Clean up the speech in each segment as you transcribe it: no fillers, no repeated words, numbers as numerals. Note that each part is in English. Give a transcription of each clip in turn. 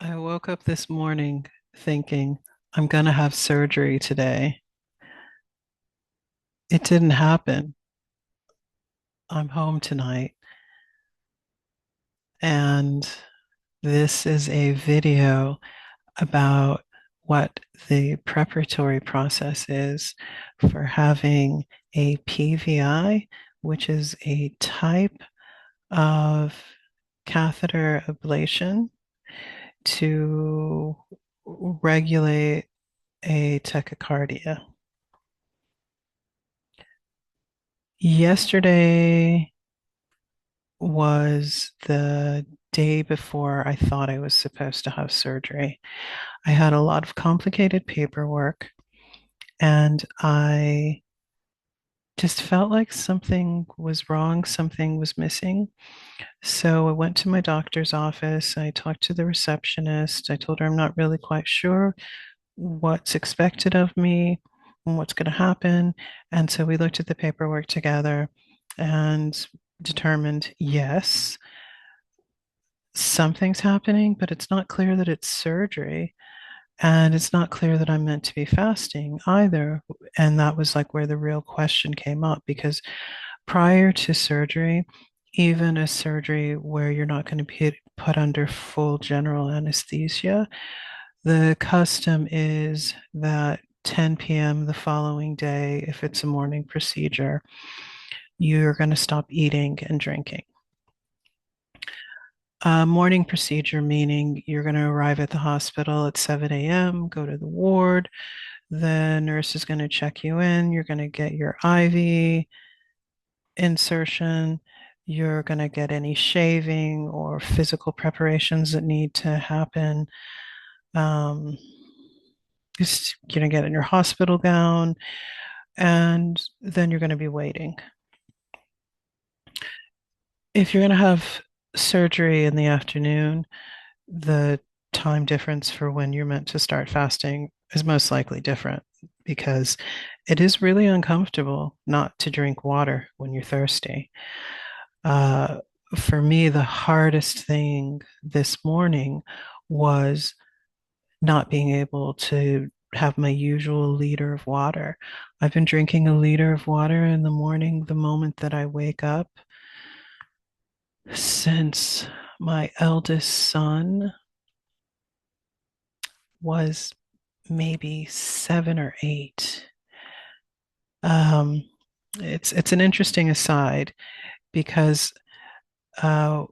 I woke up this morning thinking I'm going to have surgery today. It didn't happen. I'm home tonight. And this is a video about what the preparatory process is for having a PVI, which is a type of catheter ablation to regulate a tachycardia. Yesterday was the day before I thought I was supposed to have surgery. I had a lot of complicated paperwork and I just felt like something was wrong, something was missing. So I went to my doctor's office. I talked to the receptionist. I told her I'm not really quite sure what's expected of me and what's going to happen. And so we looked at the paperwork together and determined yes, something's happening, but it's not clear that it's surgery. And it's not clear that I'm meant to be fasting either. And that was like where the real question came up because prior to surgery, even a surgery where you're not going to be put under full general anesthesia, the custom is that 10 p.m. the following day, if it's a morning procedure, you're going to stop eating and drinking. Morning procedure, meaning you're going to arrive at the hospital at 7 a.m., go to the ward. The nurse is going to check you in. You're going to get your IV insertion. You're going to get any shaving or physical preparations that need to happen. Um, just you're going to get in your hospital gown, and then you're going to be waiting. If you're going to have surgery in the afternoon, the time difference for when you're meant to start fasting is most likely different because it is really uncomfortable not to drink water when you're thirsty. Uh, for me, the hardest thing this morning was not being able to have my usual liter of water. I've been drinking a liter of water in the morning the moment that I wake up since my eldest son was maybe 7 or 8. Um, it's an interesting aside because uh,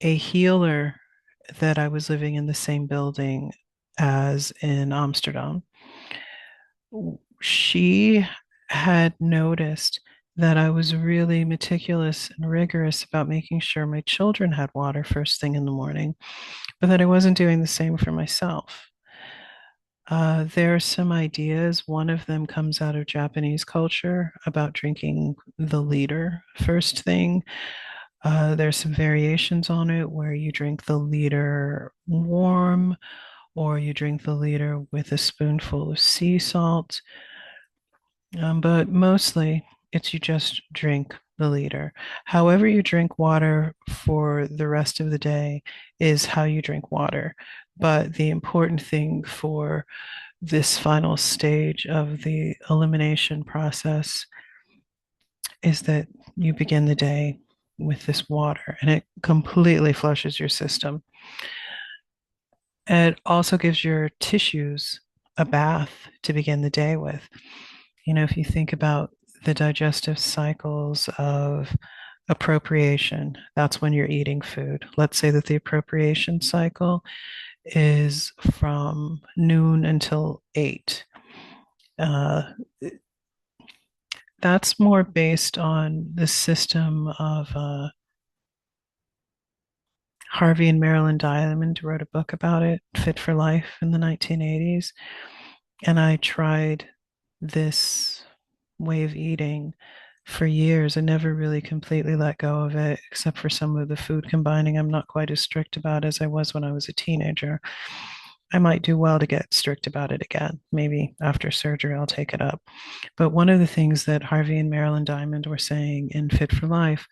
a healer that I was living in the same building as in Amsterdam, she had noticed that I was really meticulous and rigorous about making sure my children had water first thing in the morning, but that I wasn't doing the same for myself. There are some ideas. One of them comes out of Japanese culture about drinking the liter first thing. There's some variations on it where you drink the liter warm or you drink the liter with a spoonful of sea salt. But mostly it's you just drink the liter. However, you drink water for the rest of the day is how you drink water. But the important thing for this final stage of the elimination process is that you begin the day with this water and it completely flushes your system. It also gives your tissues a bath to begin the day with. You know, if you think about the digestive cycles of appropriation, that's when you're eating food. Let's say that the appropriation cycle is from noon until 8. Uh, that's more based on the system of Harvey and Marilyn Diamond wrote a book about it, Fit for Life, in the 1980s. And I tried this way of eating for years. I never really completely let go of it, except for some of the food combining I'm not quite as strict about as I was when I was a teenager. I might do well to get strict about it again. Maybe after surgery, I'll take it up. But one of the things that Harvey and Marilyn Diamond were saying in Fit for Life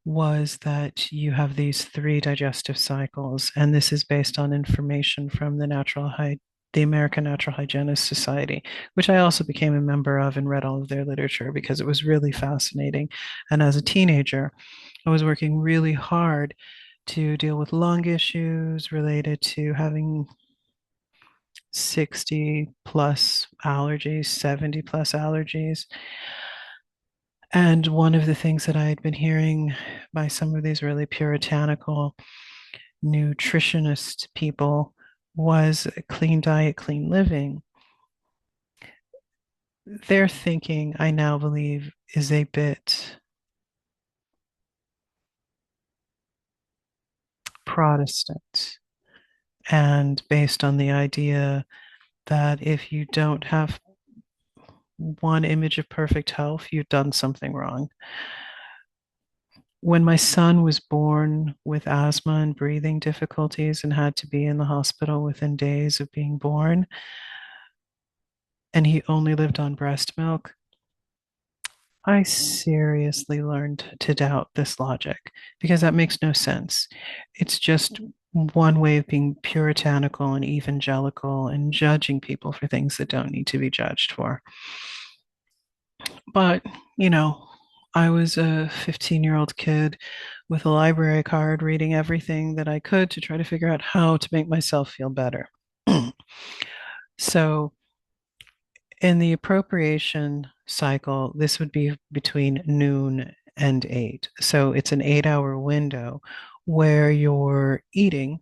was that you have these three digestive cycles, and this is based on information from the American Natural Hygienist Society, which I also became a member of and read all of their literature because it was really fascinating. And as a teenager, I was working really hard to deal with lung issues related to having 60 plus allergies, 70 plus allergies. And one of the things that I had been hearing by some of these really puritanical nutritionist people was a clean diet, clean living. Their thinking, I now believe, is a bit Protestant and based on the idea that if you don't have one image of perfect health, you've done something wrong. When my son was born with asthma and breathing difficulties and had to be in the hospital within days of being born, and he only lived on breast milk, I seriously learned to doubt this logic because that makes no sense. It's just one way of being puritanical and evangelical and judging people for things that don't need to be judged for. But, you know, I was a 15-year-old kid with a library card reading everything that I could to try to figure out how to make myself feel better. So, in the appropriation cycle, this would be between noon and 8. So, it's an 8-hour window where You're eating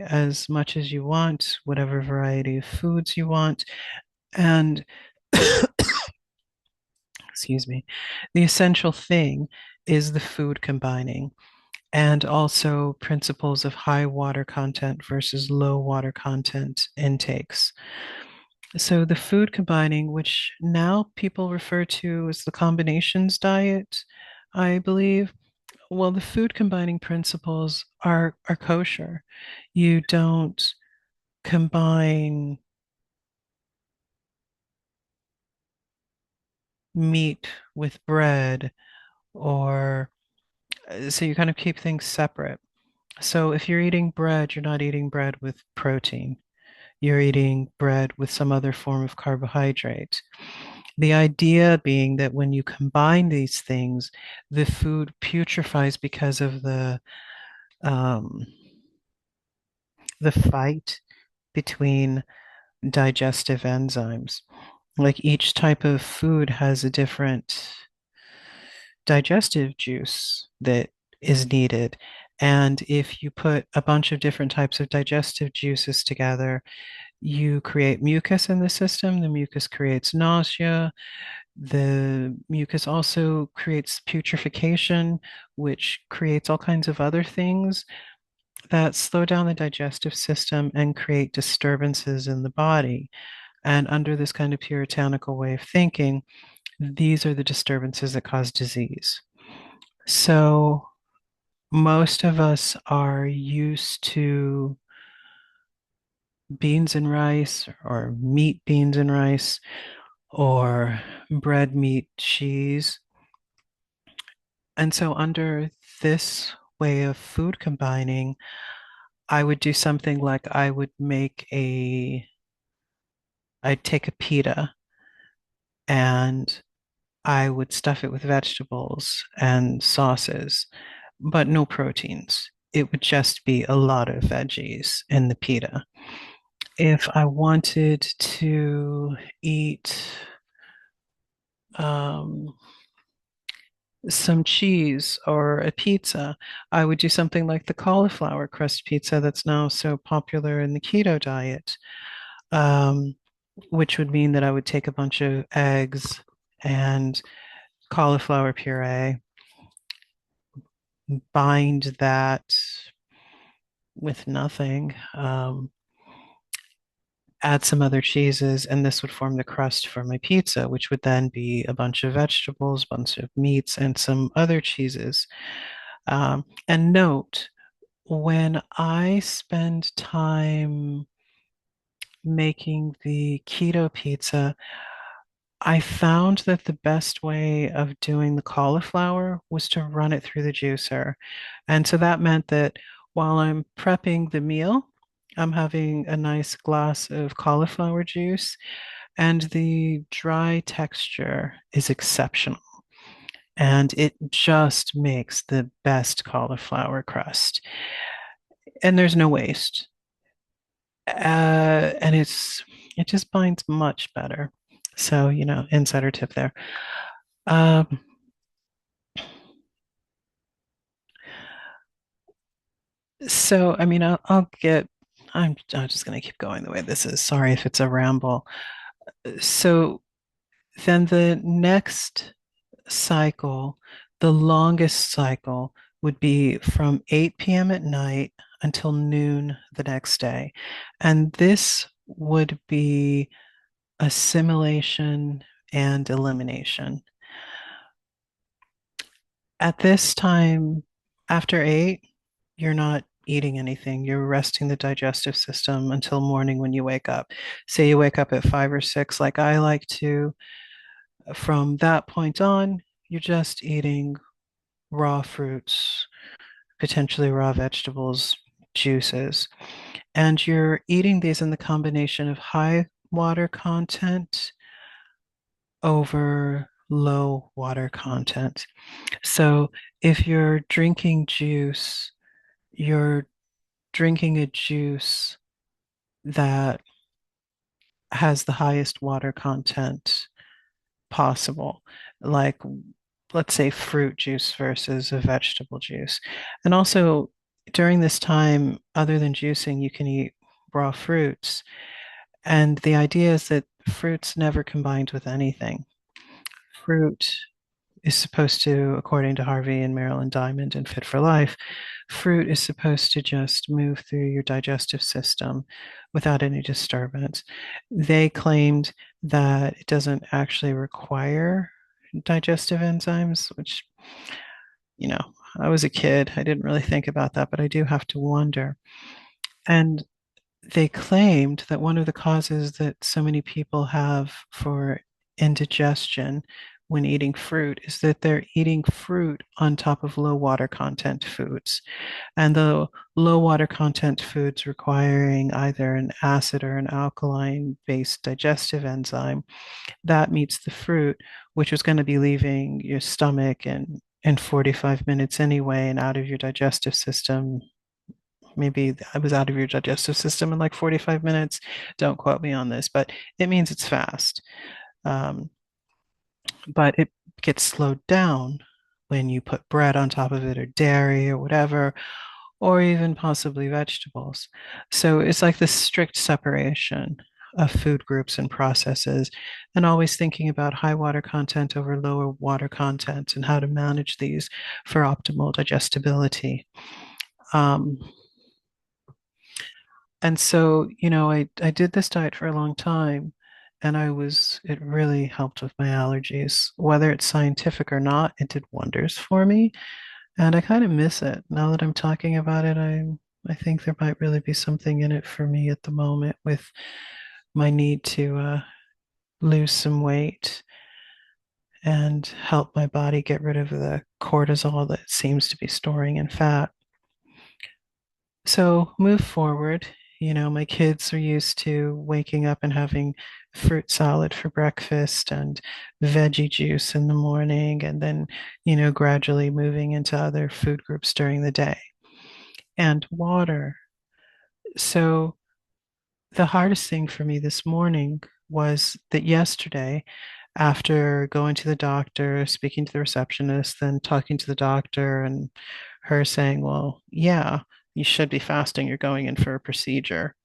as much as you want, whatever variety of foods you want. And excuse me, the essential thing is the food combining and also principles of high water content versus low water content intakes. So the food combining, which now people refer to as the combinations diet, I believe, well, the food combining principles are kosher. You don't combine meat with bread or so you kind of keep things separate. So if you're eating bread, you're not eating bread with protein. You're eating bread with some other form of carbohydrate. The idea being that when you combine these things, the food putrefies because of um, the fight between digestive enzymes. Like each type of food has a different digestive juice that is needed. And if you put a bunch of different types of digestive juices together, you create mucus in the system. The mucus creates nausea. The mucus also creates putrefaction, which creates all kinds of other things that slow down the digestive system and create disturbances in the body. And under this kind of puritanical way of thinking, these are the disturbances that cause disease. So most of us are used to beans and rice or meat, beans and rice or bread, meat, cheese. And so under this way of food combining, I would do something like I'd take a pita and I would stuff it with vegetables and sauces, but no proteins. It would just be a lot of veggies in the pita. If I wanted to eat um, some cheese or a pizza, I would do something like the cauliflower crust pizza that's now so popular in the keto diet, um, which would mean that I would take a bunch of eggs and cauliflower puree, bind that with nothing, add some other cheeses, and this would form the crust for my pizza, which would then be a bunch of vegetables, bunch of meats, and some other cheeses. And note, when I spend time making the keto pizza, I found that the best way of doing the cauliflower was to run it through the juicer. And so that meant that while I'm prepping the meal, I'm having a nice glass of cauliflower juice, and the dry texture is exceptional. And it just makes the best cauliflower crust. And there's no waste. And it just binds much better. So, insider tip there. Um, so I mean, I'll get. I'm just going to keep going the way this is. Sorry if it's a ramble. So then the next cycle, the longest cycle would be from 8 p.m. at night until noon the next day. And this would be assimilation and elimination. At this time, after 8, you're not eating anything. You're resting the digestive system until morning when you wake up. Say you wake up at 5 or 6, like I like to. From that point on, you're just eating raw fruits, potentially raw vegetables, juices. And you're eating these in the combination of high water content over low water content. So if you're drinking juice, you're drinking a juice that has the highest water content possible, like let's say fruit juice versus a vegetable juice. And also during this time, other than juicing, you can eat raw fruits. And the idea is that fruits never combined with anything. Fruit is supposed to, according to Harvey and Marilyn Diamond and Fit for Life, fruit is supposed to just move through your digestive system without any disturbance. They claimed that it doesn't actually require digestive enzymes, which, you know, I was a kid. I didn't really think about that, but I do have to wonder. And they claimed that one of the causes that so many people have for indigestion when eating fruit is that they're eating fruit on top of low water content foods. And the low water content foods requiring either an acid or an alkaline based digestive enzyme that meets the fruit, which is going to be leaving your stomach in 45 minutes anyway and out of your digestive system. Maybe I was out of your digestive system in like 45 minutes. Don't quote me on this, but it means it's fast. Um, but it gets slowed down when you put bread on top of it or dairy or whatever, or even possibly vegetables. So it's like this strict separation of food groups and processes, and always thinking about high water content over lower water content and how to manage these for optimal digestibility. Um, And so, I did this diet for a long time, and it really helped with my allergies. Whether it's scientific or not, it did wonders for me. And I kind of miss it. Now that I'm talking about it, I think there might really be something in it for me at the moment with my need to lose some weight and help my body get rid of the cortisol that it seems to be storing in fat. So move forward. My kids are used to waking up and having fruit salad for breakfast and veggie juice in the morning, and then, gradually moving into other food groups during the day and water. So the hardest thing for me this morning was that yesterday, after going to the doctor, speaking to the receptionist, then talking to the doctor, and her saying, well, yeah, you should be fasting. You're going in for a procedure.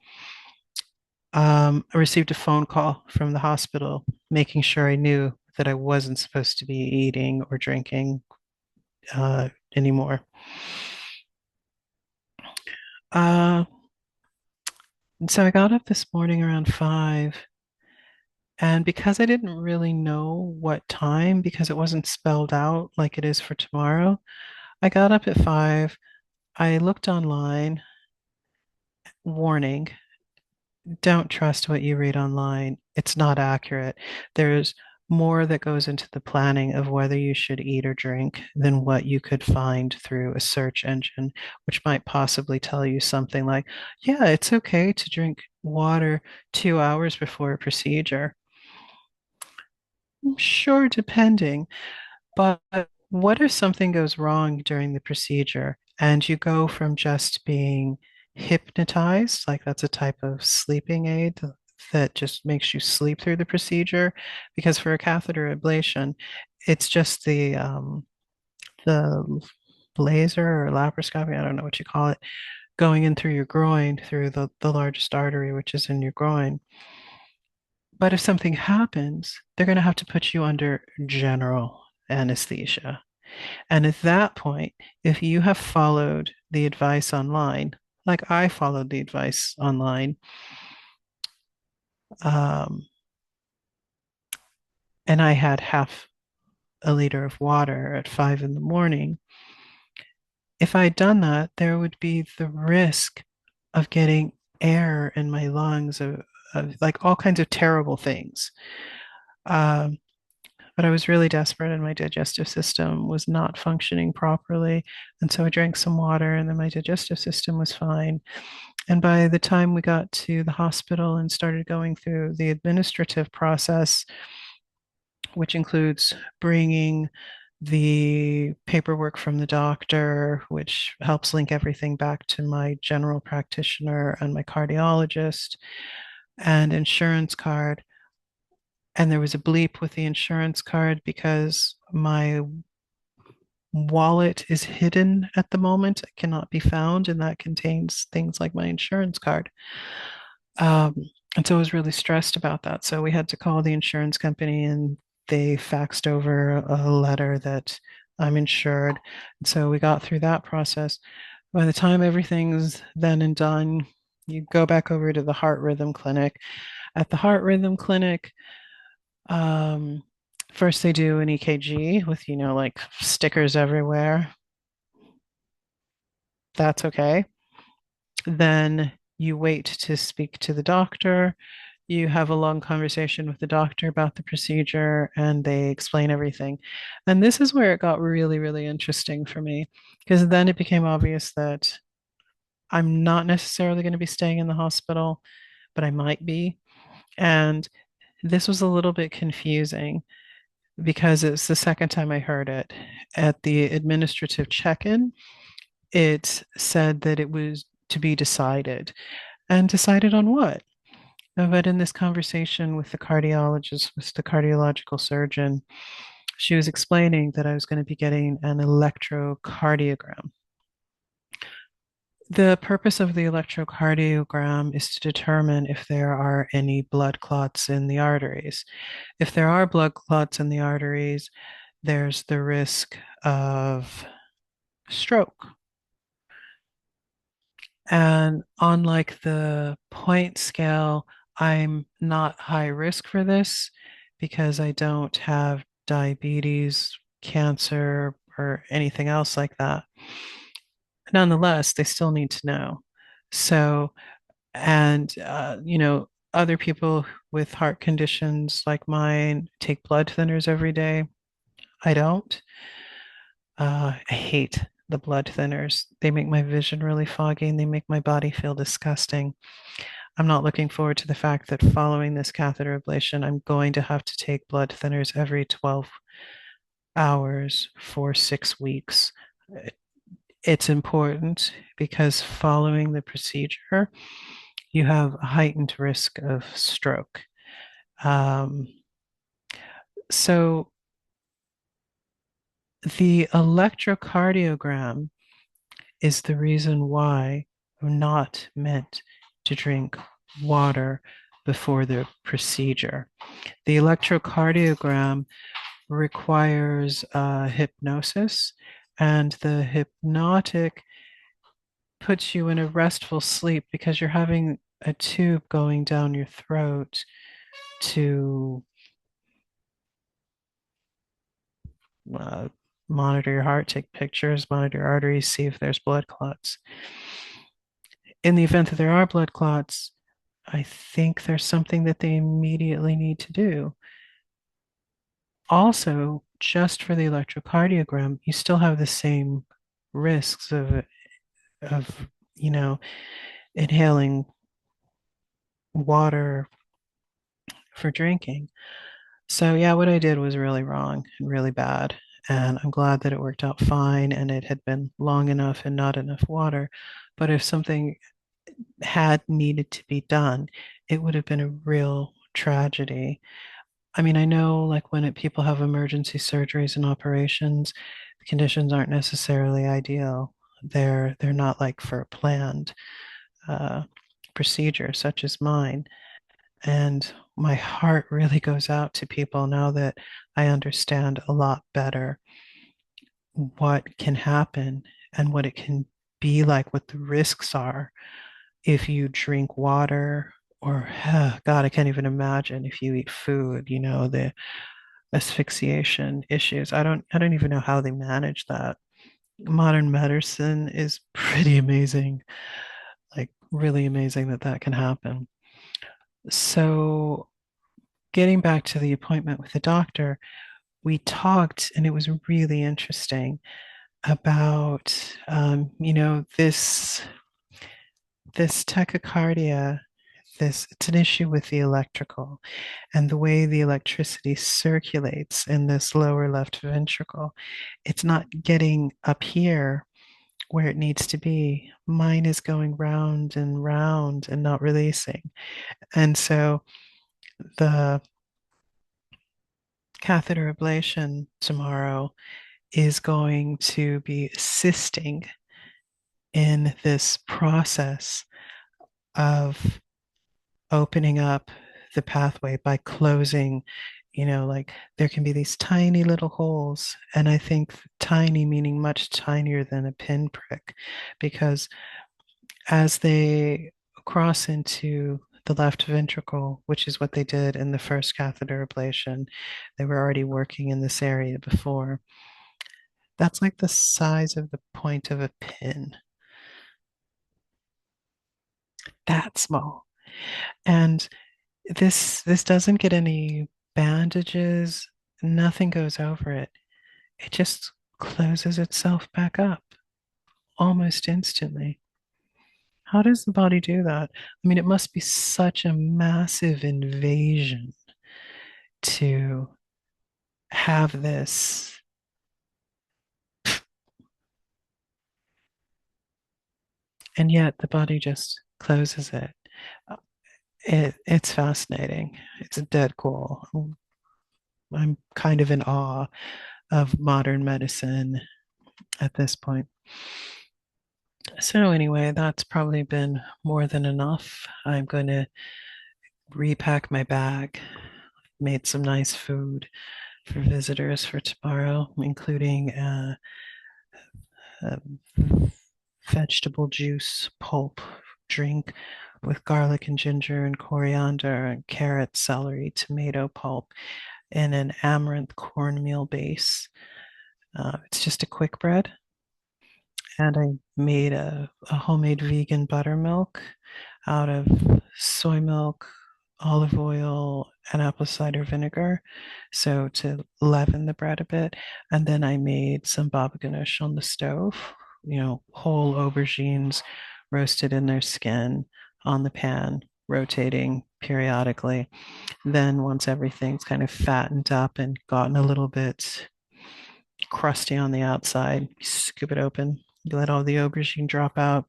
I received a phone call from the hospital making sure I knew that I wasn't supposed to be eating or drinking anymore. Uh, and so I got up this morning around 5. And because I didn't really know what time, because it wasn't spelled out like it is for tomorrow, I got up at 5. I looked online, warning, don't trust what you read online. It's not accurate. There's more that goes into the planning of whether you should eat or drink than what you could find through a search engine, which might possibly tell you something like, yeah, it's okay to drink water 2 hours before a procedure. Sure, depending. But what if something goes wrong during the procedure and you go from just being hypnotized, like that's a type of sleeping aid that just makes you sleep through the procedure? Because for a catheter ablation, it's just the laser or laparoscopy, I don't know what you call it, going in through your groin, through the largest artery, which is in your groin. But if something happens, they're going to have to put you under general anesthesia. And at that point, if you have followed the advice online, like I followed the advice online, um, and I had half a liter of water at 5 in the morning, if I had done that, there would be the risk of getting air in my lungs, of like all kinds of terrible things. Um, but I was really desperate and my digestive system was not functioning properly. And so I drank some water and then my digestive system was fine. And by the time we got to the hospital and started going through the administrative process, which includes bringing the paperwork from the doctor, which helps link everything back to my general practitioner and my cardiologist, and insurance card. And there was a bleep with the insurance card because my wallet is hidden at the moment. It cannot be found, and that contains things like my insurance card. Um, and so I was really stressed about that. So we had to call the insurance company and they faxed over a letter that I'm insured. And so we got through that process. By the time everything's then and done, you go back over to the heart rhythm clinic. At the heart rhythm clinic, um, first they do an EKG with, like stickers everywhere. That's okay. Then you wait to speak to the doctor. You have a long conversation with the doctor about the procedure and they explain everything. And this is where it got really, really interesting for me because then it became obvious that I'm not necessarily going to be staying in the hospital, but I might be. And this was a little bit confusing because it's the second time I heard it. At the administrative check in, it said that it was to be decided. And decided on what? But in this conversation with the cardiologist, with the cardiological surgeon, she was explaining that I was going to be getting an electrocardiogram. The purpose of the electrocardiogram is to determine if there are any blood clots in the arteries. If there are blood clots in the arteries, there's the risk of stroke. And unlike the point scale, I'm not high risk for this because I don't have diabetes, cancer, or anything else like that. Nonetheless, they still need to know. So, and, other people with heart conditions like mine take blood thinners every day. I don't. I hate the blood thinners. They make my vision really foggy and they make my body feel disgusting. I'm not looking forward to the fact that following this catheter ablation, I'm going to have to take blood thinners every 12 hours for 6 weeks. It's important because following the procedure, you have a heightened risk of stroke. Um, so the electrocardiogram is the reason why I'm not meant to drink water before the procedure. The electrocardiogram requires hypnosis, and the hypnotic puts you in a restful sleep because you're having a tube going down your throat to uh, monitor your heart, take pictures, monitor your arteries, see if there's blood clots. In the event that there are blood clots, I think there's something that they immediately need to do. also, just for the electrocardiogram, you still have the same risks of you know, inhaling water for drinking. So yeah, what I did was really wrong and really bad. And I'm glad that it worked out fine and it had been long enough and not enough water. But if something had needed to be done, it would have been a real tragedy. I mean, I know like when people have emergency surgeries and operations, the conditions aren't necessarily ideal. They're not like for a planned uh, procedure such as mine. And my heart really goes out to people now that I understand a lot better what can happen and what it can be like, what the risks are if you drink water or, God, I can't even imagine if you eat food, the asphyxiation issues. I don't even know how they manage that. Modern medicine is pretty amazing, like really amazing that that can happen. So, getting back to the appointment with the doctor, we talked, and it was really interesting about, this tachycardia. This it's an issue with the electrical and the way the electricity circulates in this lower left ventricle. It's not getting up here where it needs to be. Mine is going round and round and not releasing. And so the catheter ablation tomorrow is going to be assisting in this process of opening up the pathway by closing, like there can be these tiny little holes. And I think tiny meaning much tinier than a pinprick, because as they cross into the left ventricle, which is what they did in the first catheter ablation, they were already working in this area before. That's like the size of the point of a pin, that small. And this doesn't get any bandages, nothing goes over it. It just closes itself back up almost instantly. How does the body do that? I mean, it must be such a massive invasion to have this. And yet the body just closes it. It's fascinating. It's dead cool. I'm kind of in awe of modern medicine at this point. So, anyway, that's probably been more than enough. I'm going to repack my bag, made some nice food for visitors for tomorrow, including a vegetable juice pulp drink with garlic and ginger and coriander and carrot, celery, tomato pulp in an amaranth cornmeal base. It's just a quick bread. And I made a homemade vegan buttermilk out of soy milk, olive oil, and apple cider vinegar. So to leaven the bread a bit. And then I made some baba ganoush on the stove, whole aubergines roasted in their skin on the pan, rotating periodically. Then once everything's kind of fattened up and gotten a little bit crusty on the outside, you scoop it open, you let all the aubergine drop out,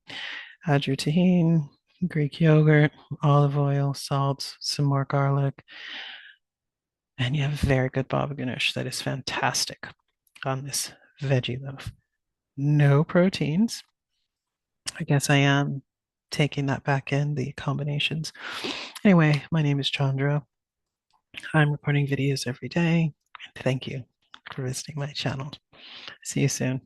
add your tahini, Greek yogurt, olive oil, salt, some more garlic, and you have a very good baba ganoush that is fantastic on this veggie loaf. No proteins. I guess I am taking that back in, the combinations. Anyway, my name is Chandra. I'm recording videos every day. Thank you for visiting my channel. See you soon.